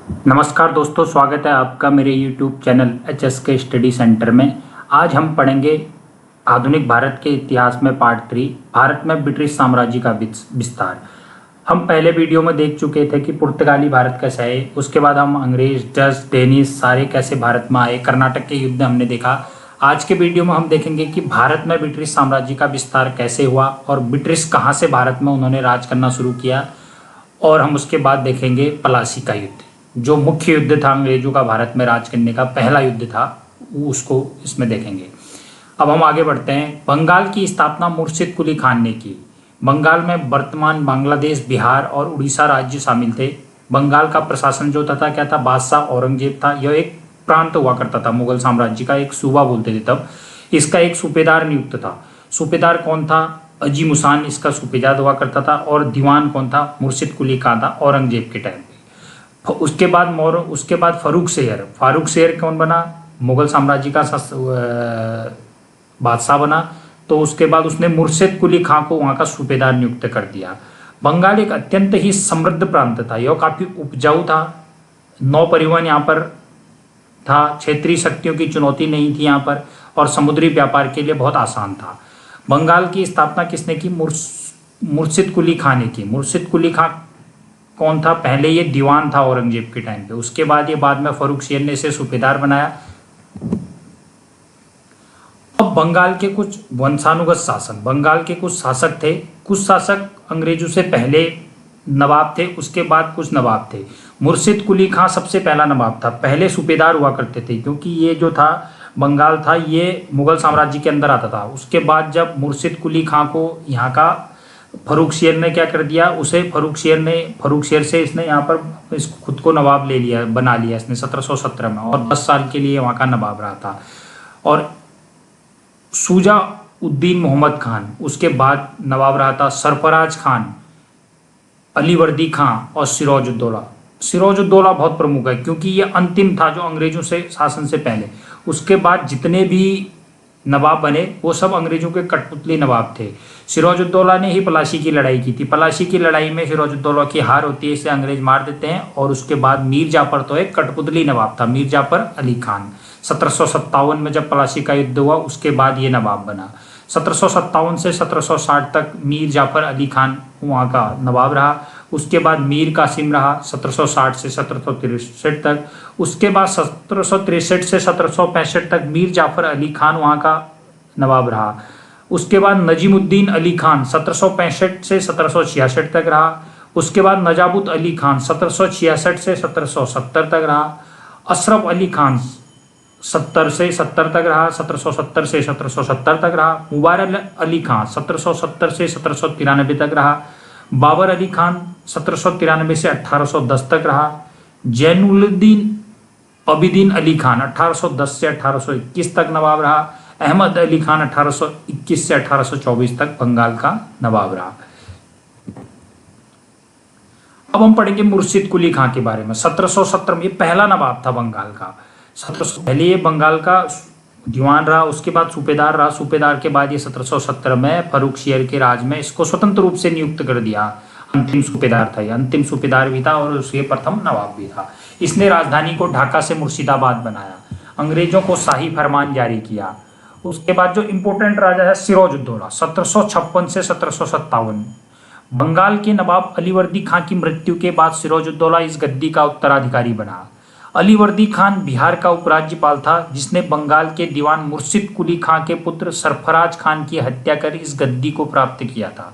नमस्कार दोस्तों, स्वागत है आपका मेरे YouTube channel HSK study centre में। आज हम पढ़ेंगे आधुनिक भारत के इतिहास में पार्ट 3, भारत में ब्रिटिश साम्राज्य का विस्तार। हम पहले वीडियो में देख चुके थे कि पुर्तगाली भारत कैसे आए, उसके बाद हम अंग्रेज, डच, डेनिश सारे कैसे भारत में आए, कर्नाटक के युद्ध हमने देखा। आज के वीडियो में हम देखेंगे कि भारत में ब्रिटिश साम्राज्य का विस्तार कैसे हुआ और ब्रिटिश कहाँ से भारत में उन्होंने राज करना शुरू किया। और हम उसके बाद देखेंगे प्लासी का युद्ध, जो मुख्य युद्ध था अंग्रेजों का भारत में राज करने का पहला युद्ध था, उसको इसमें देखेंगे। अब हम आगे बढ़ते हैं। बंगाल की स्थापना मुर्शिद कुली खान ने की। बंगाल में वर्तमान बांग्लादेश, बिहार और उड़ीसा राज्य शामिल थे। बंगाल का प्रशासन जो था क्या था, बादशाह औरंगजेब था। यह एक प्रांत हुआ करता था, मुगल साम्राज्य का एक सूबा बोलते थे तब। इसका एक सूबेदार नियुक्त था। सूबेदार कौन था? अजी मुसान इसका सूबेदार हुआ करता था। और दीवान कौन था? मुर्शिद कुली खान था, औरंगजेब के टाइम। उसके बाद फारूक शेर कौन बना? मुगल साम्राज्य का बादशाह बना। तो उसके बाद उसने मुर्शिद कुली खां को वहाँ का सूबेदार नियुक्त कर दिया। बंगाल एक अत्यंत ही समृद्ध प्रांत था। यह काफ़ी उपजाऊ था। नौ परिवहन यहाँ पर था। क्षेत्रीय शक्तियों की चुनौती नहीं थी यहाँ पर, और समुद्री व्यापार के लिए बहुत आसान था। बंगाल की स्थापना किसने की? मुर्शिद कुली खां ने की। मुर्शिद कुली खां कौन था? पहले ये दीवान था औरंगजेब के टाइम पे। उसके बाद ये बाद में फारूक शेर ने इसे सूबेदार बनाया। अब बंगाल के कुछ वंशानुगत शासन। बंगाल के कुछ शासक थे। कुछ शासक अंग्रेजों से पहले नवाब थे, उसके बाद कुछ नवाब थे। मुर्शिद कुली खां सबसे पहला नवाब था। पहले सूबेदार हुआ करते थे, क्योंकि ये जो था बंगाल था ये मुगल साम्राज्य के अंदर आता था। उसके बाद जब मुर्शिद कुली खां को यहाँ का फारूक शेर ने क्या कर दिया, उसे फारूक शेर से इसने यहाँ पर खुद को नवाब ले लिया, बना लिया इसने 1717 में, और 10 साल के लिए वहाँ का नवाब रहा था। और शुजा उद्दीन मोहम्मद खान उसके बाद नवाब रहा था। सरफराज खान, अलीवर्दी खां और सिराजुद्दौला। सिराजुद्दौला बहुत प्रमुख है, क्योंकि ये अंतिम था जो अंग्रेजों से शासन से पहले। उसके बाद जितने भी नवाब बने वो सब अंग्रेजों के कठपुतली नवाब थे। सिराजुद्दौला ने ही प्लासी की लड़ाई की थी। प्लासी की लड़ाई में सिराजुद्दौला की हार होती है, इसे अंग्रेज मार देते हैं। और उसके बाद मीर जाफर तो एक कठपुतली नवाब था, मीर जाफर अली खान। 1757 में जब प्लासी का युद्ध हुआ उसके बाद ये नवाब बना। 1757 से 1760 तक मीर जाफर अली खान वहाँ का नवाब रहा। उसके बाद मीर कासिम रहा 1760 से 1763 तक। उसके बाद 1763 से 1765 तक मीर जाफर अली खान वहाँ का नवाब रहा। उसके बाद नजीमुद्दीन अली खान 1765 से 1766 तक रहा। उसके बाद नजाबुत अली खान 1766 से 1770 तक रहा। अशरफ अली खान 70 से 70 तक रहा, 1770 से 1770 तक रहा। मुबारक अली खान 1770 से 1793 तक रहा। बाबर अली खान 1793 से 1810 तक रहा। जैनुलुद्दीन अबिदीन अली खान 1810 से 1821 तक नवाब रहा। अहमद अली खान 1821 से 1824 तक बंगाल का नवाब रहा। अब हम पढ़ेंगे मुर्शिद कुली खां के बारे में। 1717 में ये पहला नवाब था बंगाल का। पहले ये बंगाल का दीवान रहा, उसके बाद सूबेदार रहा। सूबेदार के बाद ये 1717 में फारूक शेर के राज में इसको स्वतंत्र रूप से नियुक्त कर दिया। अंतिम सूबेदार था ये, अंतिम सूबेदार भी था और उसके प्रथम नवाब भी था। इसने राजधानी को ढाका से मुर्शिदाबाद बनाया। अंग्रेजों को शाही फरमान जारी किया। उसके बाद जो इंपोर्टेंट राजा है सिराजुद्दौला 1756 से 1757। बंगाल के नवाब अलीवर्दी खां की मृत्यु के बाद सिराजुद्दौला इस गद्दी का उत्तराधिकारी बना। अलीवर्दी खान बिहार का उपराज्यपाल था, जिसने बंगाल के दीवान मुर्शिद कुली खां के पुत्र सरफराज खान की हत्या कर इस गद्दी को प्राप्त किया था।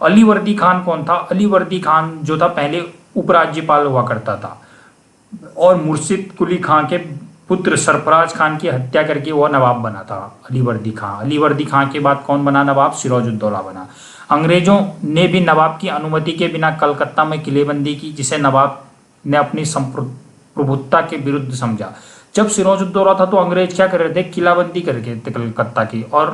अलीवर्दी खान कौन था? अलीवर्दी खान जो था पहले उपराज्यपाल हुआ करता था, और मुर्शिद कुली खां के पुत्र सरफराज खान की हत्या करके वह नवाब बना था अलीवर्दी खां। अलीवर्दी खां के बाद कौन बना नवाब? सिराजुद्दौला बना। अंग्रेजों ने भी नवाब की अनुमति के बिना कलकत्ता में किलेबंदी की, जिसे नवाब ने अपनी प्रभुत्ता के विरुद्ध समझा। जब सिराजुद्दौला था तो अंग्रेज क्या कर रहे थे? किलाबंदी करके कलकत्ता की, और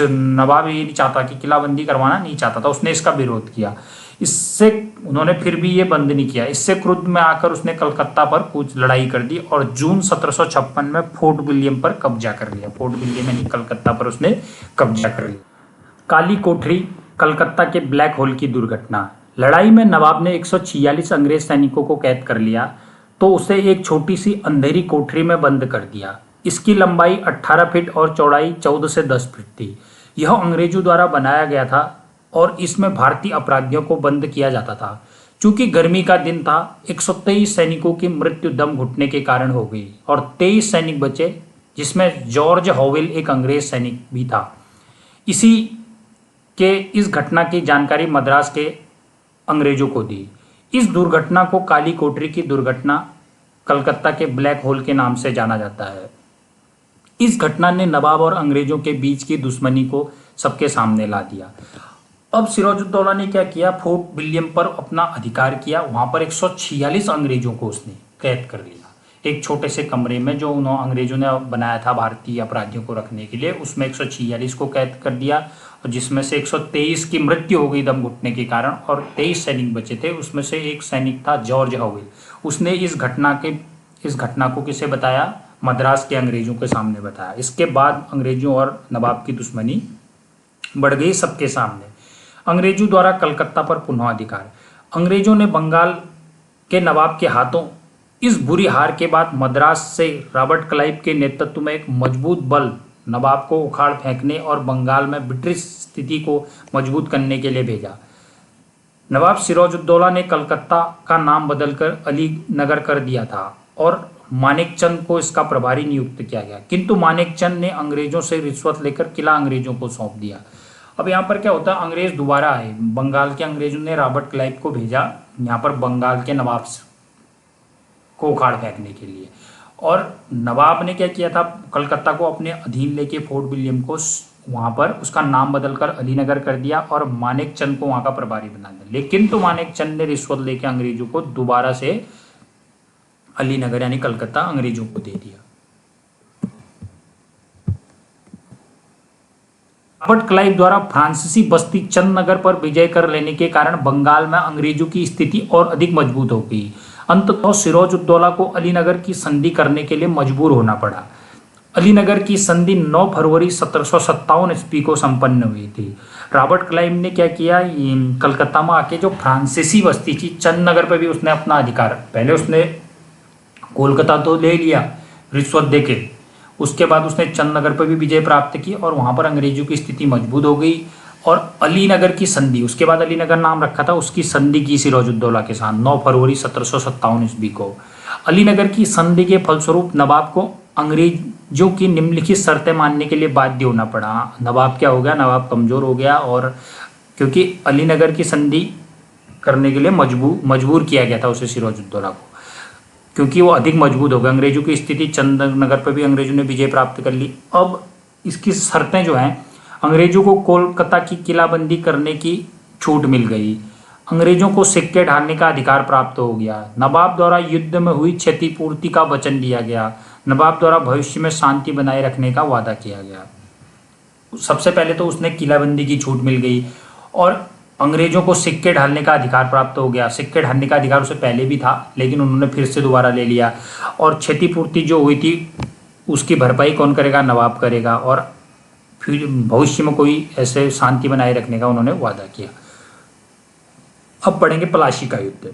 नवाब ये नहीं चाहता कि किलाबंदी करवाना नहीं चाहता था, उसने इसका विरोध किया। इससे उन्होंने फिर भी ये बंद नहीं किया। इससे क्रुद्ध में आकर उसने कलकत्ता पर कुछ लड़ाई कर दी और जून 1756 में फोर्ट विलियम पर कब्जा कर लिया। फोर्ट विलियम यानी कलकत्ता पर उसने कब्जा कर लिया। काली कोठरी, कलकत्ता के ब्लैक होल की दुर्घटना। लड़ाई में नवाब ने 146 अंग्रेज सैनिकों को कैद कर लिया। तो उसे एक छोटी सी अंधेरी कोठरी में बंद कर दिया। इसकी लंबाई 18 फीट और चौड़ाई 14 से 10 फीट थी। यह अंग्रेजों द्वारा बनाया गया था और इसमें भारतीय अपराधियों को बंद किया जाता था। चूंकि गर्मी का दिन था, 123 सैनिकों की मृत्यु दम घुटने के कारण हो गई और 23 सैनिक बचे, जिसमें जॉर्ज हॉवेल एक अंग्रेज सैनिक भी था। इस घटना की जानकारी मद्रास के अंग्रेजों को दी। इस दुर्घटना को काली कोठरी की दुर्घटना, कलकत्ता के ब्लैक होल के नाम से जाना जाता है। इस घटना ने नवाब और अंग्रेजों के बीच की दुश्मनी को सबके सामने ला दिया। अब सिराजुद्दौला ने क्या किया, फोर्ट विलियम पर अपना अधिकार किया। वहां पर 146 अंग्रेजों को उसने कैद कर लिया एक छोटे से कमरे में, जो अंग्रेजों ने बनाया था भारतीय अपराधियों को रखने के लिए। उसमें 146 को कैद कर दिया और जिसमें से 123 की मृत्यु हो गई दम घुटने के कारण और 23 सैनिक बचे थे। उसमें से एक सैनिक था जॉर्ज हॉवेल। उसने इस घटना को किसे बताया, मद्रास के अंग्रेजों के सामने बताया। इसके बाद अंग्रेजों और नवाब की दुश्मनी बढ़ गई सबके सामने। अंग्रेजों द्वारा कलकत्ता पर पुनः अधिकार। अंग्रेजों ने बंगाल के नवाब के हाथों इस बुरी हार के बाद मद्रास से रॉबर्ट क्लाइव के नेतृत्व में एक मजबूत बल नवाब को उखाड़ फेंकने और बंगाल में ब्रिटिश स्थिति को मजबूत करने के लिए भेजा। नवाब सिराजुद्दौला ने कलकत्ता का नाम बदलकर अली नगर कर दिया था और मानेकचंद को इसका प्रभारी नियुक्त किया गया, किंतु मानेकचंद ने अंग्रेजों से रिश्वत लेकर किला अंग्रेजों को सौंप दिया। अब यहाँ पर क्या होता है, अंग्रेज दोबारा आए। बंगाल के अंग्रेजों ने रॉबर्ट क्लाइव को भेजा यहाँ पर बंगाल के नवाब को उखाड़ फेंकने के लिए, और नवाब ने क्या किया था, कलकत्ता को अपने अधीन लेके फोर्ट विलियम को वहां पर उसका नाम बदलकर अलीनगर कर दिया और मानेकचंद को वहां का प्रभारी बना दिया। लेकिन तो मानेकचंद ने रिश्वत लेके अंग्रेजों को दोबारा से अलीनगर यानी कलकत्ता अंग्रेजों को दे दिया। रॉबर्ट क्लाइव द्वारा फ्रांसीसी बस्ती चंदनगर पर विजय कर लेने के कारण बंगाल में अंग्रेजों की स्थिति और अधिक मजबूत हो गई। अंततः सिराजुद्दौला को अलीनगर की संधि करने के लिए मजबूर होना पड़ा। अलीनगर की संधि 9 फरवरी 1757 ईस्वी को संपन्न हुई थी। रॉबर्ट क्लाइव ने क्या किया, कलकत्ता में आके जो फ्रांसीसी बस्ती थी चंदनगर पर भी उसने अपना अधिकार, पहले उसने कोलकाता तो ले लिया रिश्वत देके, उसके बाद उसने चंदनगर पर भी विजय प्राप्त की और वहां पर अंग्रेजों की स्थिति मजबूत हो गई। और अलीनगर की संधि, उसके बाद अलीनगर नाम रखा था, उसकी संधि की सिराजुद्दौला के साथ 9 फरवरी 1757 ईस्वी को। अलीनगर की संधि के फलस्वरूप नवाब को अंग्रेजों की निम्नलिखित शर्तें मानने के लिए बाध्य होना पड़ा। नवाब क्या हो गया, नवाब कमजोर हो गया, और क्योंकि अलीनगर की संधि करने के लिए मजबूर किया गया था उसे सिराजुद्दौला को, क्योंकि वो अधिक मजबूत हो गया। अंग्रेजों की स्थिति, चंदनगर पर भी अंग्रेजों ने विजय प्राप्त कर ली। अब इसकी शर्तें जो हैं, अंग्रेजों को कोलकाता की किलाबंदी करने की छूट मिल गई, अंग्रेजों को सिक्के ढालने का अधिकार प्राप्त हो गया, नवाब द्वारा युद्ध में हुई क्षतिपूर्ति का वचन लिया गया, नवाब द्वारा भविष्य में शांति बनाए रखने का वादा किया गया। सबसे पहले तो उसने किलाबंदी की छूट मिल गई और अंग्रेजों को सिक्के ढालने का अधिकार प्राप्त हो गया। सिक्के ढालने का अधिकार उसे पहले भी था, लेकिन उन्होंने फिर से दोबारा ले लिया। और क्षतिपूर्ति जो हुई थी उसकी भरपाई कौन करेगा, नवाब करेगा। और फिर भविष्य में कोई ऐसे शांति बनाए रखने का उन्होंने वादा किया। अब पढ़ेंगे पलाशी का युद्ध,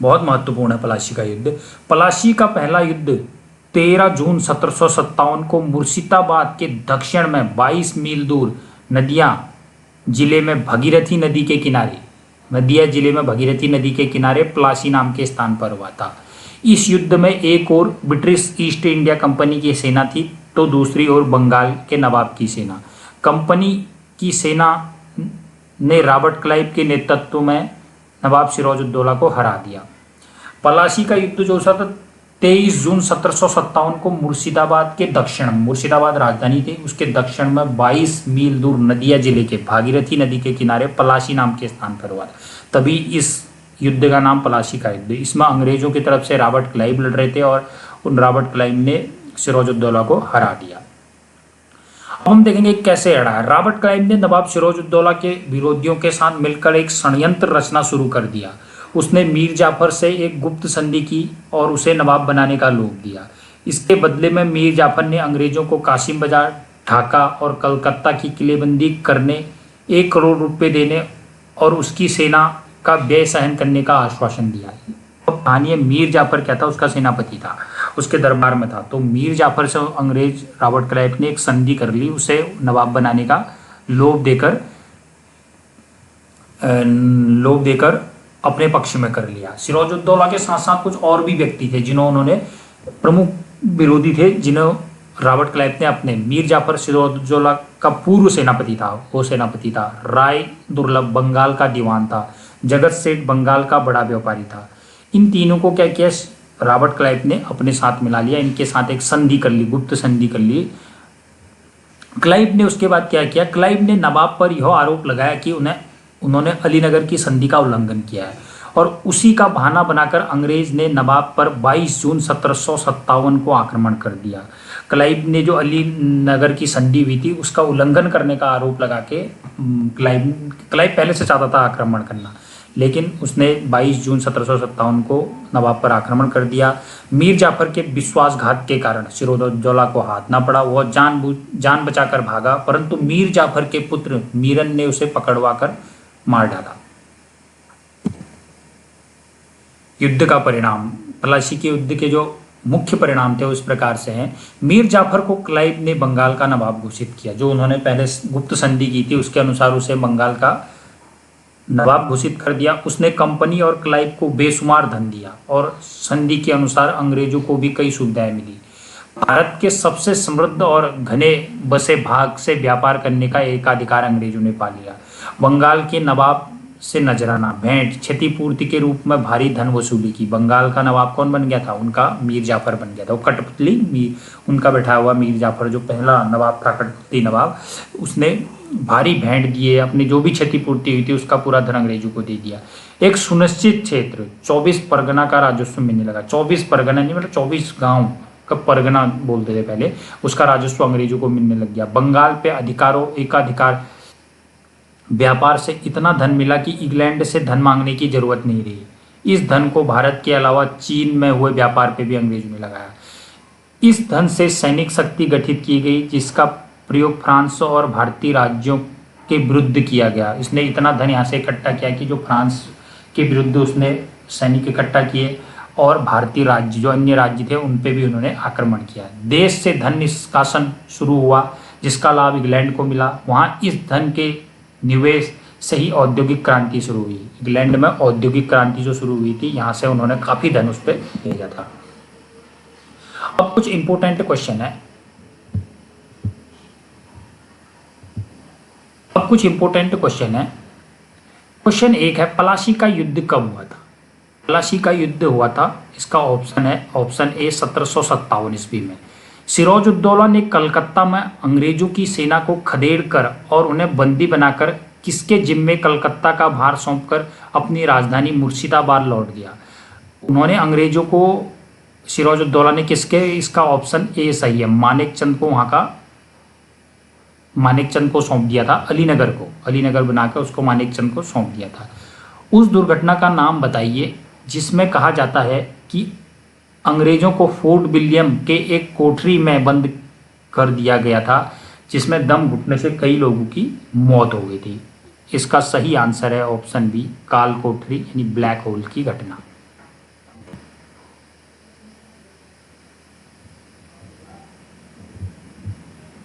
बहुत महत्वपूर्ण है पलाशी का युद्ध। पलाशी का पहला युद्ध 13 जून 1757 को मुर्शिदाबाद के दक्षिण में 22 मील दूर नदिया जिले में भगीरथी नदी के किनारे पलाशी नाम के स्थान पर हुआ था। इस युद्ध में एक ओर ब्रिटिश ईस्ट इंडिया कंपनी की सेना थी तो दूसरी ओर बंगाल के नवाब की सेना। कंपनी की सेना ने रॉबर्ट क्लाइव के नेतृत्व में नवाब सिराजुद्दौला को हरा दिया। पलाशी का युद्ध जो था 23 जून 1757 को मुर्शिदाबाद के दक्षिण, मुर्शिदाबाद राजधानी थी, उसके दक्षिण में 22 मील दूर नदिया जिले के भागीरथी नदी के किनारे पलाशी नाम के स्थान पर हुआ था। तभी इस युद्ध का नाम पलाशी का युद्ध। इसमें अंग्रेजों की तरफ से रॉबर्ट क्लाइव लड़ रहे थे और उन रॉबर्ट क्लाइव ने सिराजुद्दौला को हरा दिया। अब हम देखेंगे कैसे हरा। रॉबर्ट क्लाइव ने नवाब सिराजुद्दौला के विरोधियों के साथ मिलकर एक षड्यंत्र रचना शुरू कर दिया। उसने मीर जाफर से एक गुप्त संधि की और उसे नवाब बनाने का लोभ दिया। इसके बदले में मीर जाफर ने अंग्रेजों को कासिम बाजार, ढाका और कलकत्ता की किलेबंदी करने, 1 करोड़ रुपए देने और उसकी सेना का व्यय सहन करने का आश्वासन दिया। कहानी है, मीर जाफर क्या था, उसका सेनापति था, उसके दरबार में था। तो मीर जाफर से अंग्रेज रॉबर्ट क्लाइव ने एक संधि कर ली, उसे नवाब बनाने का लोभ देकर अपने पक्ष में कर लिया। सिराजुद्दौला के साथ साथ कुछ और भी व्यक्ति थे जिन्होंने प्रमुख विरोधी थे, जिन्हों रॉबर्ट क्लाइव ने अपने, मीर जाफर सिराजुद्दौला का पूर्व सेनापति था, वो सेनापति था। राय दुर्लभ बंगाल का दीवान था। जगत सेठ बंगाल का बड़ा व्यापारी था। इन तीनों को क्या किया, रॉबर्ट क्लाइव ने अपने साथ मिला लिया, इनके साथ एक संधि कर ली, गुप्त संधि कर ली। क्लाइव ने उसके बाद क्या किया, क्लाइव ने नवाब पर यह आरोप लगाया कि उन्होंने अलीनगर की संधि का उल्लंघन किया है, और उसी का बहाना बनाकर अंग्रेज ने नवाब पर 22 जून 1757 को आक्रमण कर दिया। क्लाइव ने जो अलीनगर की संधि हुई थी उसका उल्लंघन करने का आरोप लगा के क्लाइव पहले से चाहता था आक्रमण करना, लेकिन उसने 22 जून 1757 को नवाब पर आक्रमण कर दिया। मीर जाफर के विश्वासघात के कारण सिराजुद्दौला को हाथ ना पड़ा, वह जान बचाकर भागा, परंतु मीर जाफर के पुत्र मीरन ने उसे पकड़वा कर मार डाला। युद्ध का परिणाम, पलासी के युद्ध के जो मुख्य परिणाम थे उस प्रकार से हैं। मीर जाफर को क्लाइव ने बंगाल का नवाब घोषित किया, जो उन्होंने पहले गुप्त संधि की थी उसके अनुसार उसे बंगाल का नवाब घोषित कर दिया। उसने कंपनी और क्लाइव को बेशुमार धन दिया, और संधि के अनुसार अंग्रेजों को भी कई सुविधाएं मिली। भारत के सबसे समृद्ध और घने बसे भाग से व्यापार करने का एकाधिकार अंग्रेजों ने पा लिया। बंगाल के नवाब से नजराना, भेंट, क्षतिपूर्ति के रूप में भारी धन वसूली की। बंगाल का नवाब कौन बन गया था, उनका मीर जाफर बन गया था। वो कठपुतली मीर, उनका बैठा हुआ मीर जाफर जो पहला नवाब था, कठपुतली नवाब, उसने भारी भेंट दिए, अपनी जो भी क्षतिपूर्ति हुई थी उसका पूरा धन अंग्रेजों को दे दिया। एक सुनिश्चित क्षेत्र 24 परगना का राजस्व मिलने लगा। 24 परगना नहीं, मतलब 24 गांव का परगना बोलते थे पहले, उसका राजस्व अंग्रेजों को मिलने लग गया। बंगाल पे एकाधिकार व्यापार से इतना धन मिला कि इंग्लैंड से धन मांगने की जरूरत नहीं रही। इस धन को भारत के अलावा चीन में हुए व्यापार पे भी अंग्रेजों ने लगाया। इस धन से सैनिक शक्ति गठित की गई, जिसका प्रयोग फ्रांस और भारतीय राज्यों के विरुद्ध किया गया। इसने इतना धन यहाँ से इकट्ठा किया कि जो फ्रांस के विरुद्ध उसने सैनिक इकट्ठा किए, और भारतीय राज्य जो अन्य राज्य थे उन पे भी उन्होंने आक्रमण किया। देश से धन निष्कासन शुरू हुआ, जिसका लाभ इंग्लैंड को मिला। वहाँ इस धन के निवेश से ही औद्योगिक क्रांति शुरू हुई। इंग्लैंड में औद्योगिक क्रांति जो शुरू हुई थी, यहाँ से उन्होंने काफी धन उस पर भेजा था। अब कुछ इंपोर्टेंट क्वेश्चन है, क्वेश्चन 1 है, पलासी का युद्ध कब हुआ था? पलासी का युद्ध हुआ था, इसका ऑप्शन है ऑप्शन ए 1757 ईस्वी में। सिराजुद्दौला ने कलकत्ता में अंग्रेजों की सेना को खदेड़कर और उन्हें बंदी बनाकर किसके जिम्मे कलकत्ता का भार सौंपकर अपनी राजधानी मुर्शिदाबाद लौट गया? उन्होंने अंग्रेजों को, सिराजुद्दौला ने किसके, इसका ऑप्शन ए सही है, मानेक चंद को सौंप दिया था, अलीनगर बनाकर उसको मानेक चंद को सौंप दिया था। उस दुर्घटना का नाम बताइए जिसमें कहा जाता है कि अंग्रेजों को फोर्ट विलियम के एक कोठरी में बंद कर दिया गया था, जिसमें दम घुटने से कई लोगों की मौत हो गई थी। इसका सही आंसर है ऑप्शन बी, काल कोठरी यानी ब्लैक होल की घटना।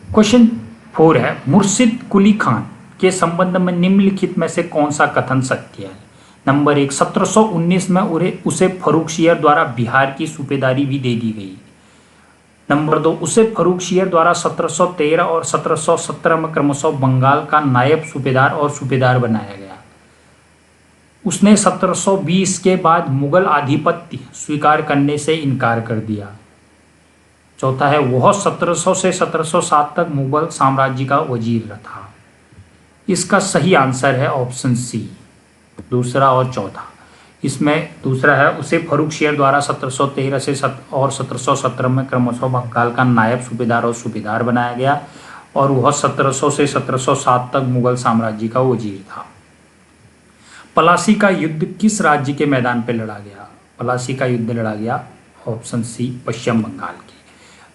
क्वेश्चन 4 है, मुर्शिद कुली खान के संबंध में निम्नलिखित में से कौन सा कथन सत्य है? नंबर 1, 1719 में उसे फर्रुखशियर द्वारा बिहार की सूबेदारी भी दे दी गई। नंबर 2, उसे फर्रुखशियर द्वारा 1713 और 1717 में क्रमशः बंगाल का नायब सूबेदार और सूबेदार बनाया गया। उसने 1720 के बाद मुगल आधिपत्य स्वीकार करने से इनकार कर दिया। चौथा है, वह 1700 से 1707 तक मुगल साम्राज्य का वजीर था। इसका सही आंसर है ऑप्शन सी, दूसरा और चौथा। इसमें दूसरा है, उसे फर्रुखशियर द्वारा 1713 से और 1717 में क्रमशः बंगाल का नायब सूबेदार और सूबेदार बनाया गया, और वह 1700 से 1707 तक मुगल साम्राज्य का वजीर था। पलासी का युद्ध किस राज्य के मैदान पर लड़ा गया? पलासी का युद्ध लड़ा गया ऑप्शन सी, पश्चिम बंगाल की।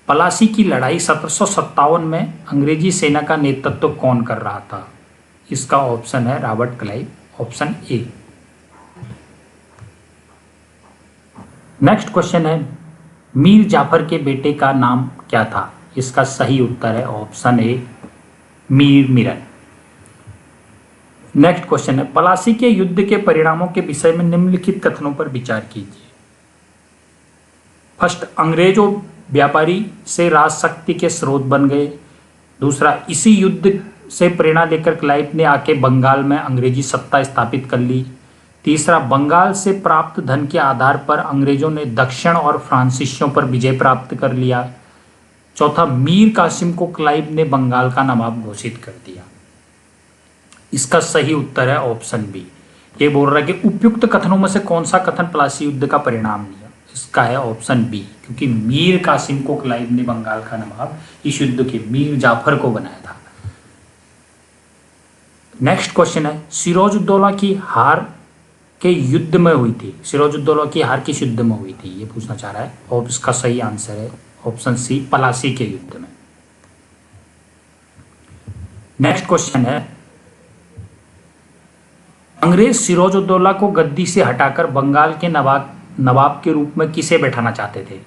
पलासी की लड़ाई 1757 में अंग्रेजी सेना का नेतृत्व कौन कर रहा था? इसका ऑप्शन है Robert Clive, option A. Next question है, मीर जाफर के बेटे का नाम क्या था? इसका सही उत्तर है option A, Mir Mirren. Next question है, पलासी के युद्ध के परिणामों के विषय में निम्नलिखित कथनों पर विचार कीजिए। फर्स्ट, अंग्रेजों व्यापारी से राजशक्ति के स्रोत बन गए। दूसरा, इसी युद्ध से प्रेरणा लेकर क्लाइव ने आके बंगाल में अंग्रेजी सत्ता स्थापित कर ली। तीसरा, बंगाल से प्राप्त धन के आधार पर अंग्रेजों ने दक्षिण और फ्रांसीसियों पर विजय प्राप्त कर लिया। चौथा, मीर कासिम को क्लाइव ने बंगाल का नवाब घोषित कर दिया। इसका सही उत्तर है ऑप्शन बी। ये बोल रहा है कि उपयुक्त कथनों में से कौन सा कथन पलासी युद्ध का परिणाम लिया? इसका है ऑप्शन बी, क्योंकि मीर कासिम को क्लाइव ने बंगाल का नवाब इस युद्ध के मीर जाफर को बनाया था। नेक्स्ट क्वेश्चन है, सिराजुद्दौला की हार के युद्ध में हुई थी। सिराजुद्दौला की हार किस युद्ध में हुई थी, ये पूछना चाह रहा है। और इसका सही आंसर है ऑप्शन सी, पलासी के युद्ध में। नेक्स्ट क्वेश्चन है, अंग्रेज सिराजुद्दौला को गद्दी से हटाकर बंगाल के नवाब के रूप में किसे बैठाना चाहते थे?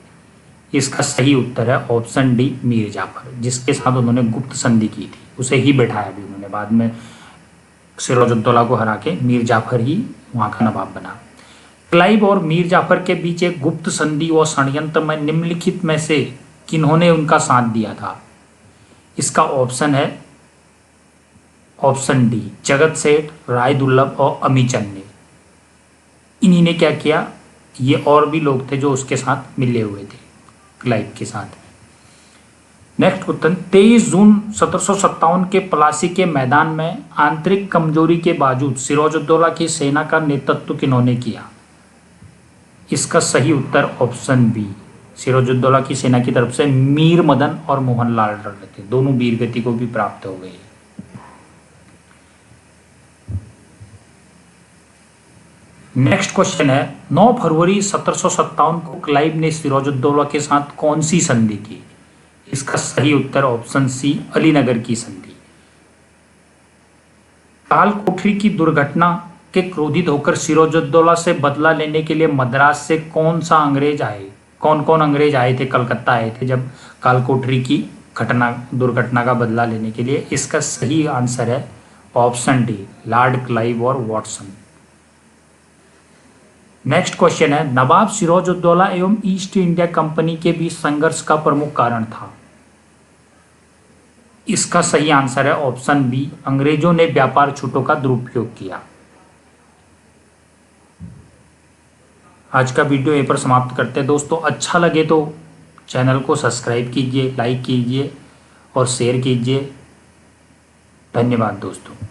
इसका सही उत्तर है ऑप्शन डी, मीर जाफर, जिसके साथ उन्होंने गुप्त संधि की थी, उसे ही बैठाया भी उन्होंने। बाद में सिराजुद्दौला को हरा के मीर जाफर ही वहां का नवाब बना। क्लाइव और मीर जाफर के बीच एक गुप्त संधि और षड्यंत्र में निम्नलिखित में से किन्होंने उनका साथ दिया था? इसका ऑप्शन है ऑप्शन डी, जगत सेठ, राय दुर्लभ और अमीचंद ने। इन्हीं ने क्या किया, ये और भी लोग थे जो उसके साथ मिले हुए थे क्लाइव के साथ। नेक्स्ट क्वेश्चन, 23 जून 1757 के पलासी के मैदान में आंतरिक कमजोरी के बावजूद सिराजुद्दौला की सेना का नेतृत्व किन्होंने किया? इसका सही उत्तर ऑप्शन बी, सिराजुद्दौला की सेना की तरफ से मीर मदन और मोहनलाल लड़ रहे थे। दोनों वीर गति को भी प्राप्त हो गए। नेक्स्ट क्वेश्चन है, 9 फरवरी 1757 को क्लाइव ने सिराजुद्दौला के साथ कौन सी संधि की? इसका सही उत्तर ऑप्शन सी, अलीनगर की संधि। काल कोठरी की दुर्घटना के क्रोधित होकर सिराजुद्दौला से बदला लेने के लिए मद्रास से कौन कौन अंग्रेज आए थे, कलकत्ता आए थे जब काल कोठरी की दुर्घटना का बदला लेने के लिए? इसका सही आंसर है ऑप्शन डी, लॉर्ड क्लाइव और वॉटसन। नेक्स्ट क्वेश्चन है, नवाब सिराजुद्दौला एवं ईस्ट इंडिया कंपनी के बीच संघर्ष का प्रमुख कारण था? इसका सही आंसर है ऑप्शन बी, अंग्रेजों ने व्यापार छूटों का दुरुपयोग किया। आज का वीडियो यहीं पर समाप्त करते हैं दोस्तों। अच्छा लगे तो चैनल को सब्सक्राइब कीजिए, लाइक कीजिए और शेयर कीजिए। धन्यवाद दोस्तों।